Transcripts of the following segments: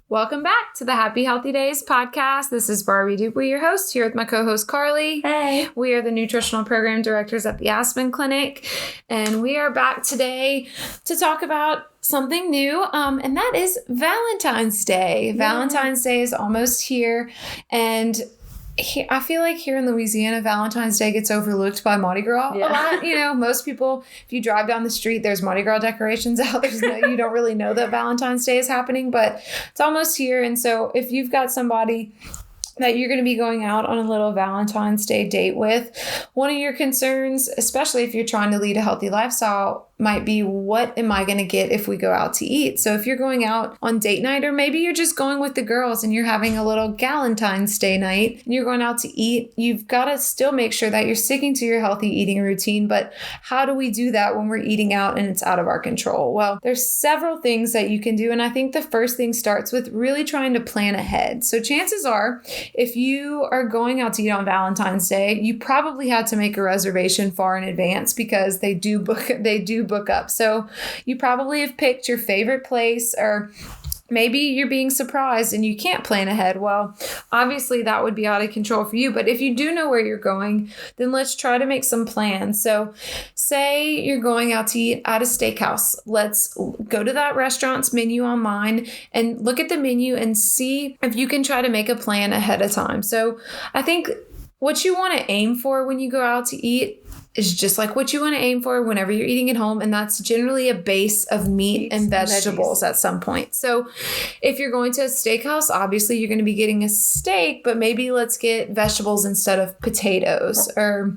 Welcome back to the Happy Healthy Days podcast. This is Barbie Dupuy, your host, here with my co-host Carly. Hey. We are the nutritional program directors at the Aspen Clinic, and we are back today to talk about something new, and that is Valentine's Day. Yeah. Valentine's Day is almost here, and I feel like here in Louisiana, Valentine's Day gets overlooked by Mardi Gras a lot. You know, most people, if you drive down the street, there's Mardi Gras decorations out. You don't really know that Valentine's Day is happening, but it's almost here. And so if you've got somebody that you're going to be going out on a little Valentine's Day date with, one of your concerns, especially if you're trying to lead a healthy lifestyle, might be, what am I going to get if we go out to eat? So if you're going out on date night, or maybe you're just going with the girls and you're having a little Valentine's Day night and you're going out to eat, you've got to still make sure that you're sticking to your healthy eating routine. But how do we do that when we're eating out and it's out of our control? Well, there's several things that you can do. And I think the first thing starts with really trying to plan ahead. So chances are, if you are going out to eat on Valentine's Day, you probably had to make a reservation far in advance because they do book up. So you probably have picked your favorite place, or maybe you're being surprised and you can't plan ahead. Well, obviously that would be out of control for you. But if you do know where you're going, then let's try to make some plans. So say you're going out to eat at a steakhouse. Let's go to that restaurant's menu online and look at the menu and see if you can try to make a plan ahead of time. So I think what you want to aim for when you go out to eat is just like what you want to aim for whenever you're eating at home. And that's generally a base of meat and vegetables at some point. So if you're going to a steakhouse, obviously you're going to be getting a steak, but maybe let's get vegetables instead of potatoes, or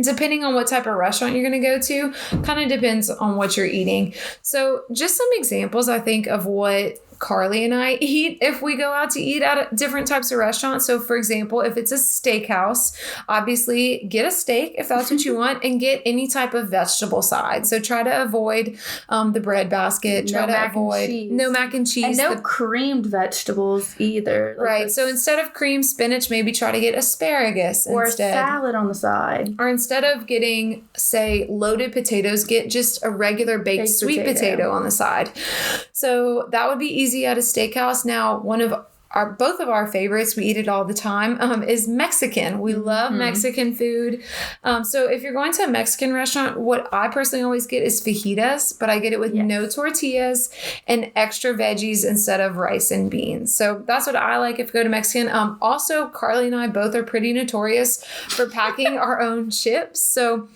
depending on what type of restaurant you're going to go to, kind of depends on what you're eating. So just some examples, I think, of what Carly and I eat if we go out to eat at different types of restaurants. So for example, if it's a steakhouse, obviously get a steak if that's what you want, and get any type of vegetable side. So try to avoid the bread basket. Try to avoid no mac and cheese. And no creamed vegetables either. Right. So instead of creamed spinach, maybe try to get asparagus or instead. A salad on the side. Or instead of getting, say, loaded potatoes, get just a regular baked sweet potato on the side. So that would be easy at a steakhouse. Now, both of our favorites, we eat it all the time, is Mexican. We love Mexican food. So if you're going to a Mexican restaurant, what I personally always get is fajitas, but I get it with no tortillas and extra veggies instead of rice and beans. So that's what I like if I go to Mexican. Also, Carly and I both are pretty notorious for packing our own chips. So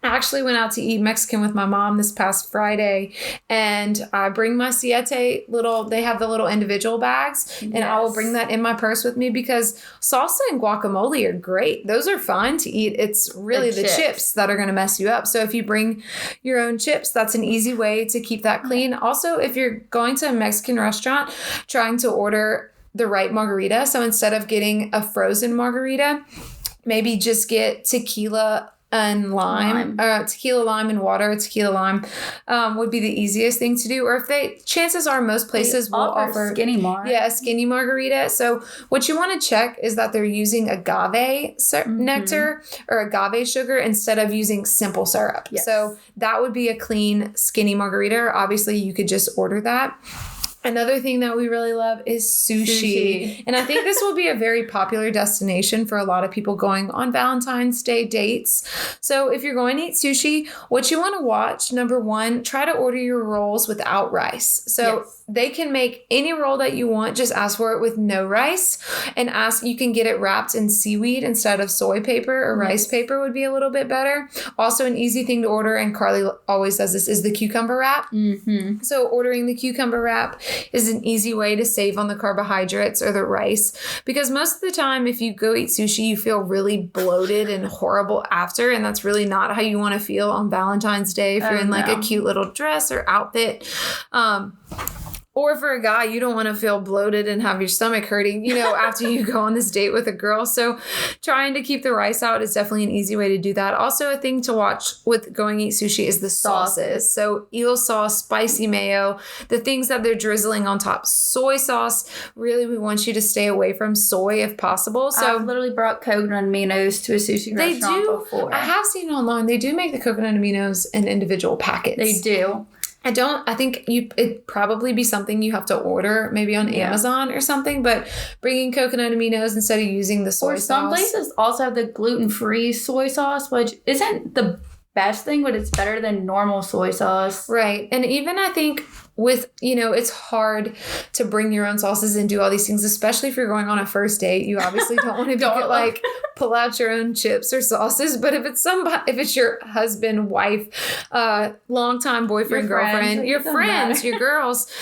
I actually went out to eat Mexican with my mom this past Friday, and I bring my Siete they have the little individual bags, and I will bring that in my purse with me because salsa and guacamole are great. Those are fun to eat. It's really the chips that are going to mess you up. So if you bring your own chips, that's an easy way to keep that clean. Also, if you're going to a Mexican restaurant, trying to order the right margarita. So instead of getting a frozen margarita, maybe just get tequila and lime. Tequila, lime, and water. Tequila, lime would be the easiest thing to do. Or if chances are most places will offer skinny mar. Yeah, a skinny margarita. So what you want to check is that they're using agave nectar or agave sugar instead of using simple syrup. Yes. So that would be a clean, skinny margarita. Obviously, you could just order that. Another thing that we really love is sushi. And I think this will be a very popular destination for a lot of people going on Valentine's Day dates. So if you're going to eat sushi, what you want to watch, number one, try to order your rolls without rice. So they can make any roll that you want. Just ask for it with no rice, and you can get it wrapped in seaweed instead of soy paper, or rice paper would be a little bit better. Also, an easy thing to order, and Carly always does this, is the cucumber wrap. So ordering the cucumber wrap is an easy way to save on the carbohydrates or the rice, because most of the time if you go eat sushi, you feel really bloated and horrible after, and that's really not how you want to feel on Valentine's Day if you're in like a cute little dress or outfit. Or for a guy, you don't want to feel bloated and have your stomach hurting, after you go on this date with a girl. So trying to keep the rice out is definitely an easy way to do that. Also, a thing to watch with going eat sushi is the sauces. So eel sauce, spicy mayo, the things that they're drizzling on top. Soy sauce, really, we want you to stay away from soy if possible. So I've literally brought coconut aminos to a sushi restaurant before. I have seen it online. They do make the coconut aminos in individual packets. They do. I think it'd probably be something you have to order maybe on Amazon or something, but bringing coconut aminos instead of using the soy sauce. Or some places also have the gluten-free soy sauce, which isn't the best thing, but it's better than normal soy sauce. Right. And even I think with, it's hard to bring your own sauces and do all these things, especially if you're going on a first date. You obviously don't want to pull out your own chips or sauces. But if it's your husband, wife, longtime boyfriend, girlfriend, your friends, your girls,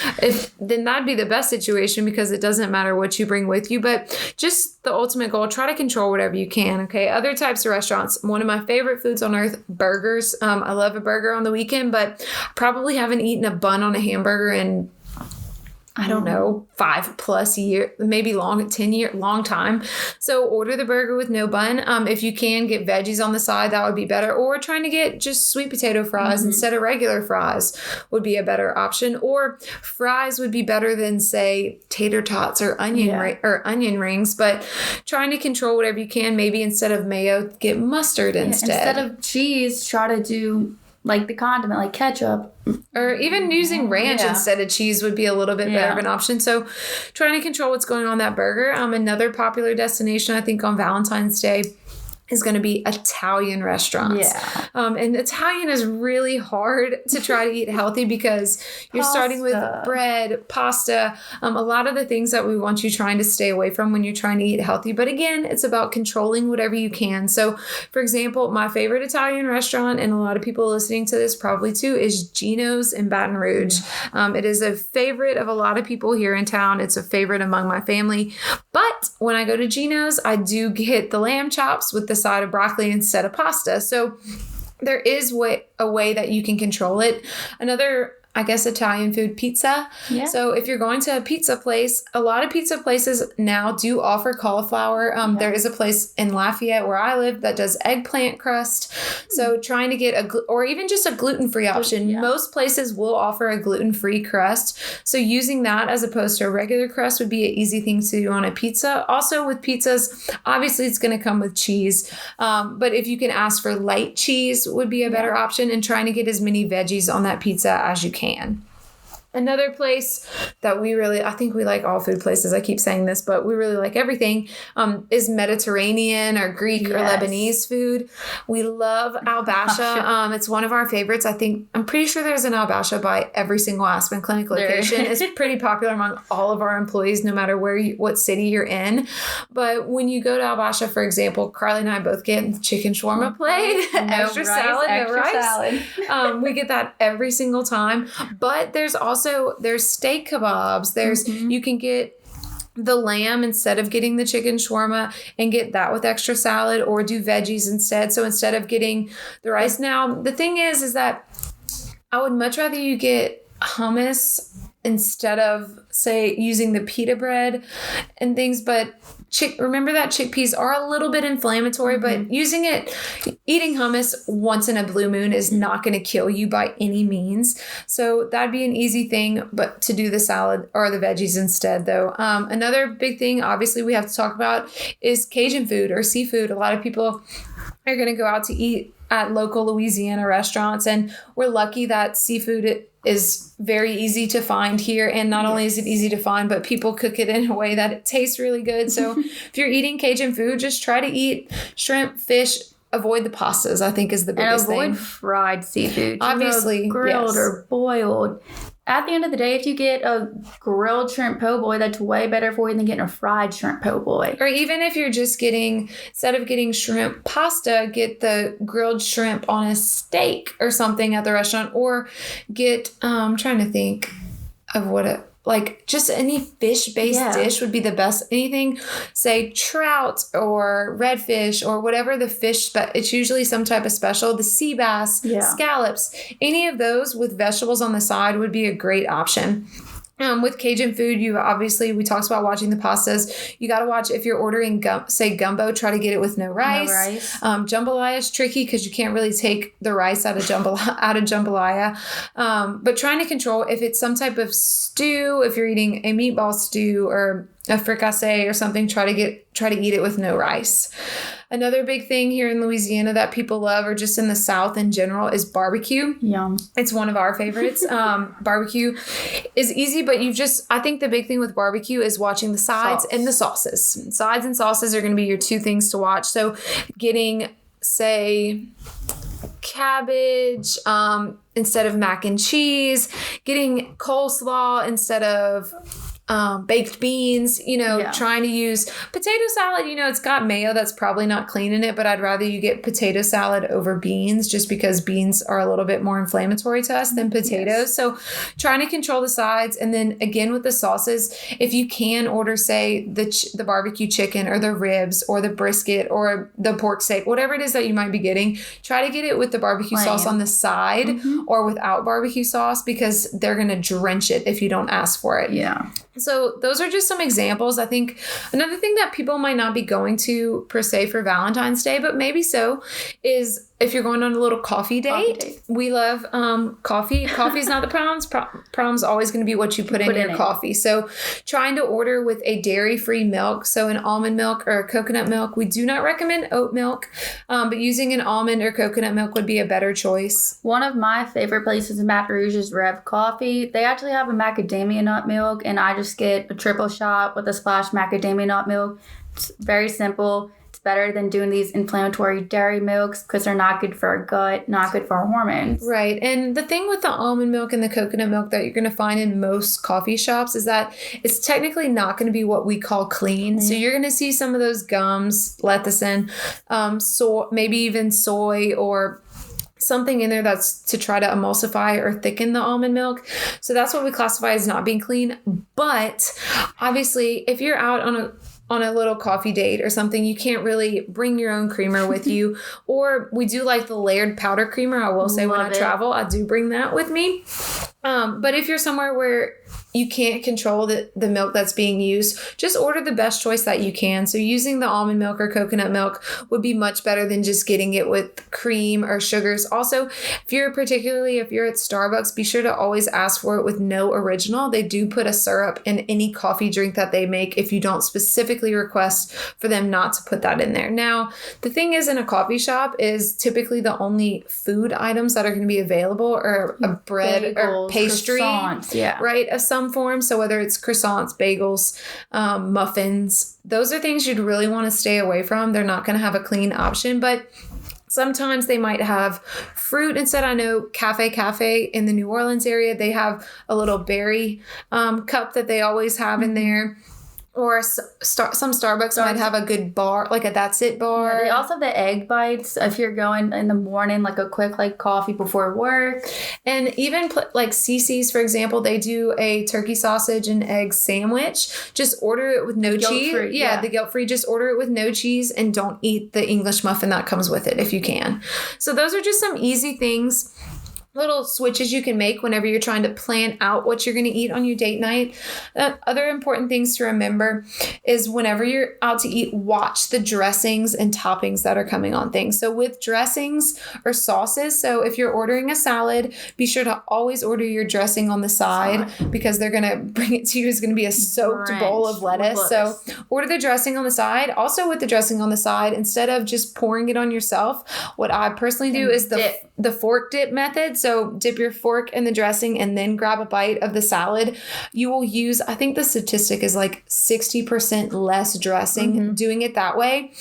then that'd be the best situation because it doesn't matter what you bring with you. But just the ultimate goal, try to control whatever you can. Okay. Other types of restaurants. One of my favorite foods on earth, burgers. I love a burger on the weekend, but probably haven't eaten a bun on a hamburger in, I don't know, 5+ years, maybe 10 year, long time. So order the burger with no bun. If you can get veggies on the side, that would be better. Or trying to get just sweet potato fries instead of regular fries would be a better option. Or fries would be better than, say, tater tots or onion rings. But trying to control whatever you can. Maybe instead of mayo, get mustard instead. Instead of cheese, try to do like the condiment, like ketchup. Or even using ranch instead of cheese would be a little bit better of an option. So trying to control what's going on that burger. Another popular destination, I think, on Valentine's Day is going to be Italian restaurants. Yeah. And Italian is really hard to try to eat healthy because you're starting with bread, pasta, a lot of the things that we want you trying to stay away from when you're trying to eat healthy. But again, it's about controlling whatever you can. So, for example, my favorite Italian restaurant, and a lot of people listening to this probably too, is Gino's in Baton Rouge. It is a favorite of a lot of people here in town. It's a favorite among my family. But when I go to Gino's, I do get the lamb chops with the side of broccoli instead of pasta. So there is a way that you can control it. Another, I guess, Italian food, pizza. Yeah. So if you're going to a pizza place, a lot of pizza places now do offer cauliflower. There is a place in Lafayette where I live that does eggplant crust. So trying to get or even just a gluten-free option. Yeah. Most places will offer a gluten-free crust. So using that as opposed to a regular crust would be an easy thing to do on a pizza. Also with pizzas, obviously it's going to come with cheese. But if you can ask for light cheese would be a better option, and trying to get as many veggies on that pizza as you can. Another place that I think we like all food places. I keep saying this, but we really like everything, is Mediterranean or Greek or Lebanese food. We love al-Basha. It's one of our favorites. I'm pretty sure there's an al-Basha by every single Aspen Clinic location. It's pretty popular among all of our employees, no matter what city you're in. But when you go to al-Basha, for example, Carly and I both get the chicken shawarma plate, extra salad. We get that every single time. But there's steak kebabs. You can get the lamb instead of getting the chicken shawarma and get that with extra salad, or do veggies instead. So instead of getting the rice. Now, the thing is that I would much rather you get hummus instead of, say, using the pita bread and things. But remember that chickpeas are a little bit inflammatory, but eating hummus once in a blue moon is not going to kill you by any means. So that'd be an easy thing, but to do the salad or the veggies instead, though. Another big thing, obviously, we have to talk about is Cajun food or seafood. A lot of people are going to go out to eat at local Louisiana restaurants, and we're lucky that seafood is very easy to find here. And not only is it easy to find, but people cook it in a way that it tastes really good. So if you're eating Cajun food, just try to eat shrimp, fish, avoid the pastas, I think, is the biggest thing. And avoid fried seafood. Obviously, grilled or boiled. At the end of the day, if you get a grilled shrimp po' boy, that's way better for you than getting a fried shrimp po' boy. Or even if you're just instead of getting shrimp pasta, get the grilled shrimp on a steak or something at the restaurant. Or get, I'm trying to think of just any fish-based dish would be the best. Anything, say, trout or redfish or whatever the fish, but it's usually some type of special. The sea bass, scallops, any of those with vegetables on the side would be a great option. With Cajun food, we talked about watching the pastas. You got to watch if you're ordering, gumbo, try to get it with no rice. Jambalaya is tricky because you can't really take the rice out of jambalaya. But trying to control if it's some type of stew, if you're eating a meatball stew or a fricassee or something, try to eat it with no rice. Another big thing here in Louisiana that people love, or just in the South in general, is barbecue. Yum. It's one of our favorites. Barbecue is easy, but I think the big thing with barbecue is watching the sides and the sauces. Sides and sauces are going to be your two things to watch. So getting, say, cabbage instead of mac and cheese, getting coleslaw instead of baked beans, trying to use potato salad. It's got mayo that's probably not clean in it, but I'd rather you get potato salad over beans, just because beans are a little bit more inflammatory to us than potatoes. Yes. So trying to control the sides. And then again, with the sauces, if you can order, say, the barbecue chicken or the ribs or the brisket or the pork steak, whatever it is that you might be getting, try to get it with the barbecue sauce on the side or without barbecue sauce, because they're going to drench it if you don't ask for it. Yeah. So those are just some examples. I think another thing that people might not be going to per se for Valentine's Day, but maybe so, is if you're going on a little coffee date. We love coffee. Coffee is not the problems. Problem's always going to be what you put in your coffee. So trying to order with a dairy-free milk, so an almond milk or coconut milk. We do not recommend oat milk, but using an almond or coconut milk would be a better choice. One of my favorite places in Baton Rouge is Rev Coffee. They actually have a macadamia nut milk, and I just get a triple shot with a splash macadamia nut milk. It's very simple. It's better than doing these inflammatory dairy milks because they're not good for our gut, not good for our hormones. Right. And the thing with the almond milk and the coconut milk that you're going to find in most coffee shops is that it's technically not going to be what we call clean. Mm-hmm. So you're going to see some of those gums, lecithin, maybe even soy or something in there that's to try to emulsify or thicken the almond milk. So that's what we classify as not being clean. But obviously, if you're out on a little coffee date or something, you can't really bring your own creamer with you. Or we do like the layered powder creamer. I will say when I travel, I do bring that with me. But if you're somewhere where you can't control the milk that's being used, just order the best choice that you can. So using the almond milk or coconut milk would be much better than just getting it with cream or sugars. Also, if you're at Starbucks, be sure to always ask for it with no original. They do put a syrup in any coffee drink that they make if you don't specifically request for them not to put that in there. Now, the thing is, in a coffee shop is typically the only food items that are going to be available are a bread or pastry, right, of some form. So whether it's croissants, bagels, muffins, those are things you'd really want to stay away from. They're not going to have a clean option, but sometimes they might have fruit instead. I know Cafe in the New Orleans area, they have a little berry cup that they always have in there. Or some Starbucks might have a good bar, like a That's It bar. Yeah, they also have the egg bites if you're going in the morning, like a quick coffee before work. And even like CC's, for example, they do a turkey sausage and egg sandwich. Just order it with no cheese. The guilt-free. Just order it with no cheese and don't eat the English muffin that comes with it if you can. So those are just some easy things, little switches you can make whenever you're trying to plan out what you're going to eat on your date night. Other important things to remember is whenever you're out to eat, watch the dressings and toppings that are coming on things. So with dressings or sauces, so if you're ordering a salad, be sure to always order your dressing on the side because they're going to bring it to you. It's going to be a soaked bowl of lettuce. So order the dressing on the side. Also with the dressing on the side, instead of just pouring it on yourself, what I personally do is the fork dip method. So dip your fork in the dressing and then grab a bite of the salad. You will use, I think the statistic is like 60% less dressing doing it that way.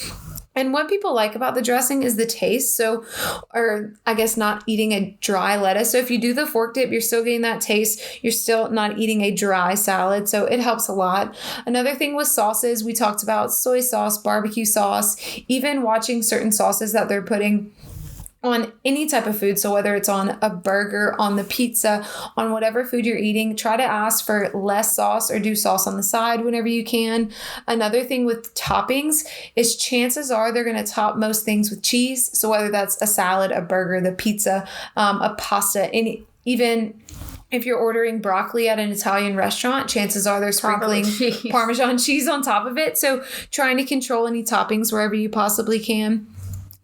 And what people like about the dressing is the taste. So, or I guess not eating a dry lettuce. So if you do the fork dip, you're still getting that taste. You're still not eating a dry salad. So it helps a lot. Another thing with sauces, we talked about soy sauce, barbecue sauce, even watching certain sauces that they're putting on any type of food. So whether it's on a burger, on the pizza, on whatever food you're eating, try to ask for less sauce or do sauce on the side whenever you can. Another thing with toppings is chances are they're going to top most things with cheese. So whether that's a salad, a burger, the pizza, a pasta, even if you're ordering broccoli at an Italian restaurant, chances are they're sprinkling Parmesan cheese on top of it. So trying to control any toppings wherever you possibly can.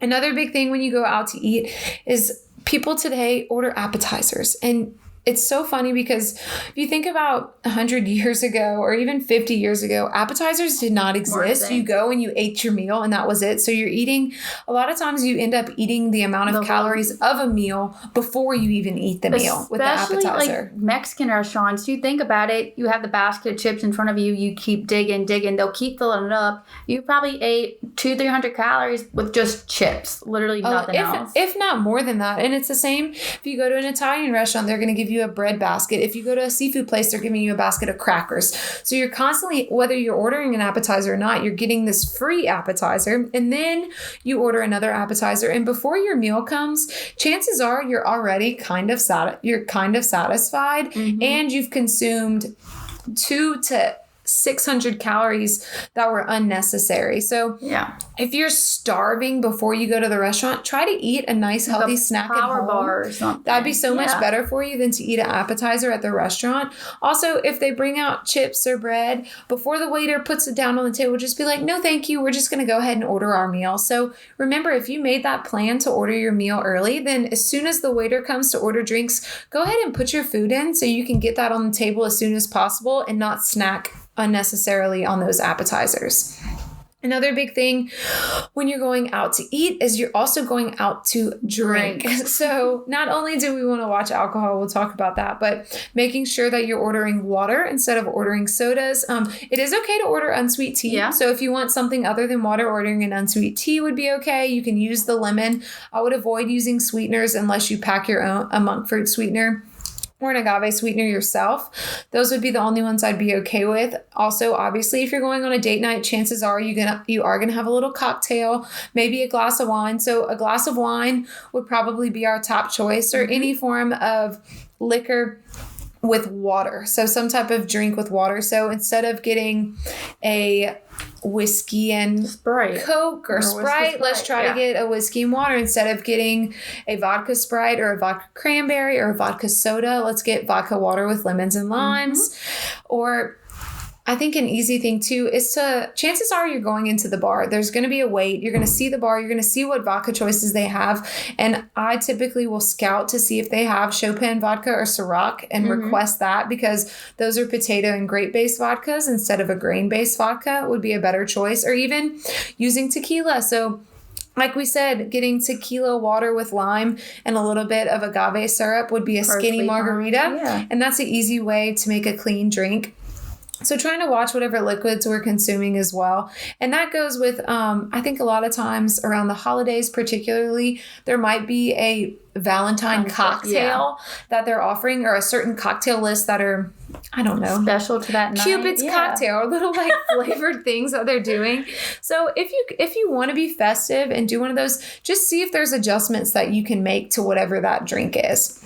Another big thing when you go out to eat is people today order appetizers. And it's so funny because if you think about 100 years ago or even 50 years ago, appetizers did not exist. You go and you ate your meal and that was it. So you're eating, a lot of times you end up eating the amount of calories of a meal before you even eat the meal with the appetizer. Like Mexican restaurants, you think about it, you have the basket of chips in front of you, you keep digging, they'll keep filling it up. You probably ate 200-300 calories with just chips, literally nothing else. If not more than that. And it's the same if you go to an Italian restaurant, they're going to give you a bread basket. If you go to a seafood place, they're giving you a basket of crackers. So you're constantly, whether you're ordering an appetizer or not, you're getting this free appetizer, and then you order another appetizer. And before your meal comes, chances are you're already kind of satisfied, and you've consumed 200 to 600 calories that were unnecessary. So if you're starving before you go to the restaurant, try to eat a nice healthy snack at home. Bar or something. That'd be so much better for you than to eat an appetizer at the restaurant. Also, if they bring out chips or bread, before the waiter puts it down on the table, just be like, no, thank you. We're just going to go ahead and order our meal. So remember, if you made that plan to order your meal early, then as soon as the waiter comes to order drinks, go ahead and put your food in so you can get that on the table as soon as possible and not snack unnecessarily on those appetizers. Another big thing when you're going out to eat is you're also going out to drink. So not only do we want to watch alcohol, we'll talk about that, but making sure that you're ordering water instead of ordering sodas. It is okay to order unsweet tea. Yeah. So if you want something other than water, ordering an unsweet tea would be okay. You can use the lemon. I would avoid using sweeteners unless you pack your own, a monk fruit sweetener or an agave sweetener yourself. Those would be the only ones I'd be okay with. Also, obviously, if you're going on a date night, chances are you are gonna have a little cocktail, maybe a glass of wine. So a glass of wine would probably be our top choice, or any form of liquor with water. So some type of drink with water. So instead of getting a whiskey and Sprite, Coke or Sprite, let's try to get a whiskey and water. Instead of getting a vodka Sprite or a vodka cranberry or a vodka soda, let's get vodka water with lemons and limes. Or I think an easy thing too is chances are you're going into the bar. There's going to be a wait. You're going to see the bar. You're going to see what vodka choices they have. And I typically will scout to see if they have Chopin vodka or Ciroc and request that, because those are potato and grape-based vodkas instead of a grain-based vodka would be a better choice, or even using tequila. So like we said, getting tequila water with lime and a little bit of agave syrup would be a skinny margarita. Yeah. And that's an easy way to make a clean drink. So trying to watch whatever liquids we're consuming as well. And that goes with, I think a lot of times around the holidays particularly, there might be a Valentine cocktail that they're offering, or a certain cocktail list that are, I don't know, special to that night. Cupid's cocktail, or little like flavored things that they're doing. So if you want to be festive and do one of those, just see if there's adjustments that you can make to whatever that drink is.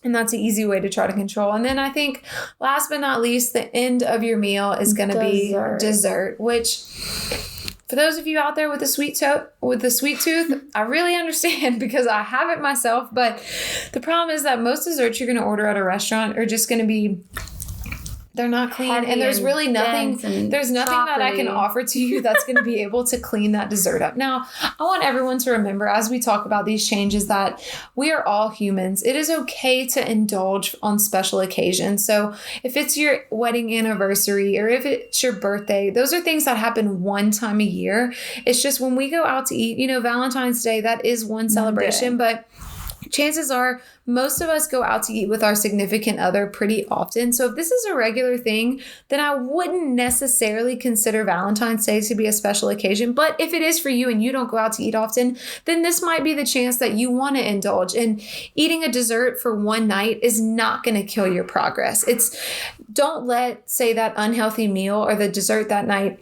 And that's an easy way to try to control. And then I think last but not least, the end of your meal is going to be dessert, which for those of you out there with a sweet tooth, I really understand, because I have it myself. But the problem is that most desserts you're going to order at a restaurant are just going to be, they're not clean, and there's really nothing that I can offer to you that's going to be able to clean that dessert up. Now, I want everyone to remember, as we talk about these changes, that we are all humans. It is okay to indulge on special occasions. So if it's your wedding anniversary or if it's your birthday, those are things that happen one time a year. It's just when we go out to eat, Valentine's Day, that is one celebration, but chances are most of us go out to eat with our significant other pretty often. So if this is a regular thing, then I wouldn't necessarily consider Valentine's Day to be a special occasion. But if it is for you and you don't go out to eat often, then this might be the chance that you want to indulge. And eating a dessert for one night is not going to kill your progress. Don't let, say, that unhealthy meal or the dessert that night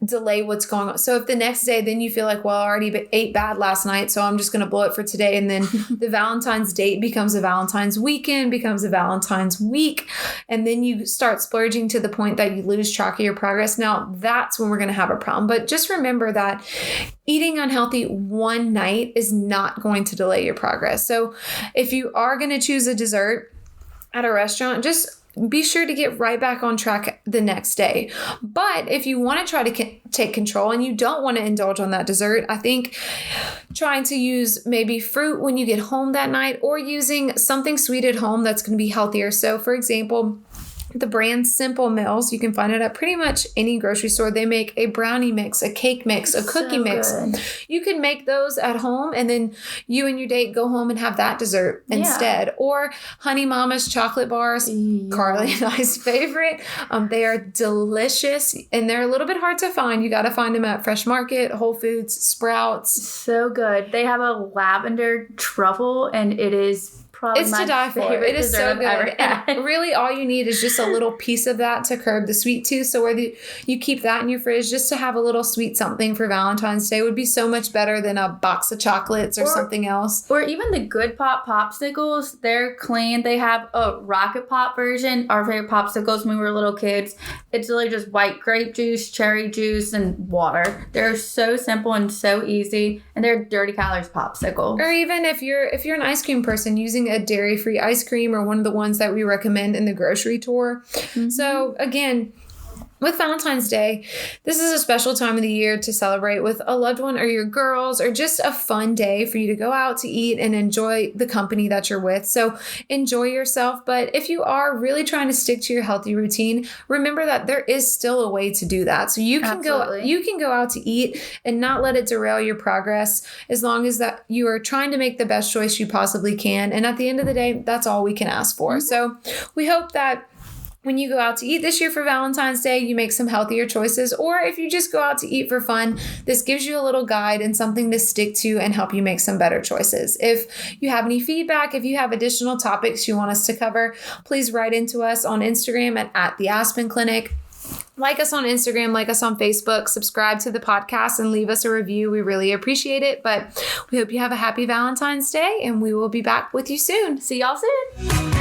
delay what's going on. So if the next day then you feel like, well, I already ate bad last night, so I'm just going to blow it for today, and then the Valentine's date becomes a Valentine's weekend, becomes a Valentine's week, and then you start splurging to the point that you lose track of your progress. Now that's when we're going to have a problem. But just remember that eating unhealthy one night is not going to delay your progress. So if you are going to choose a dessert at a restaurant, just be sure to get right back on track the next day. But if you want to try to take control and you don't want to indulge on that dessert, I think trying to use maybe fruit when you get home that night, or using something sweet at home that's going to be healthier. So for example, the brand Simple Mills, you can find it at pretty much any grocery store. They make a brownie mix, a cake mix, a cookie mix. Good. You can make those at home, and then you and your date go home and have that dessert instead. Or Honey Mama's chocolate bars, Carly and I's favorite. They are delicious, and they're a little bit hard to find. You got to find them at Fresh Market, Whole Foods, Sprouts. So good. They have a lavender truffle, and it is it's to die for. It is so good. And really all you need is just a little piece of that to curb the sweet tooth. So whether you keep that in your fridge just to have a little sweet something for Valentine's Day would be so much better than a box of chocolates or something else. Or even the Good Pop popsicles. They're clean. They have a Rocket Pop version. Our favorite popsicles when we were little kids. It's really just white grape juice, cherry juice, and water. They're so simple and so easy. And they're Dirty Calories popsicle. Or even if you're an ice cream person, using a dairy-free ice cream, or one of the ones that we recommend in the grocery tour. Mm-hmm. So again, with Valentine's Day, this is a special time of the year to celebrate with a loved one or your girls, or just a fun day for you to go out to eat and enjoy the company that you're with. So enjoy yourself. But if you are really trying to stick to your healthy routine, remember that there is still a way to do that. So you can go out to eat and not let it derail your progress, as long as that you are trying to make the best choice you possibly can. And at the end of the day, that's all we can ask for. Mm-hmm. So we hope that when you go out to eat this year for Valentine's Day, you make some healthier choices. Or if you just go out to eat for fun, this gives you a little guide and something to stick to and help you make some better choices. If you have any feedback, if you have additional topics you want us to cover, please write into us on Instagram at the Aspen Clinic. Like us on Instagram, like us on Facebook, subscribe to the podcast, and leave us a review. We really appreciate it. But we hope you have a happy Valentine's Day, and we will be back with you soon. See y'all soon.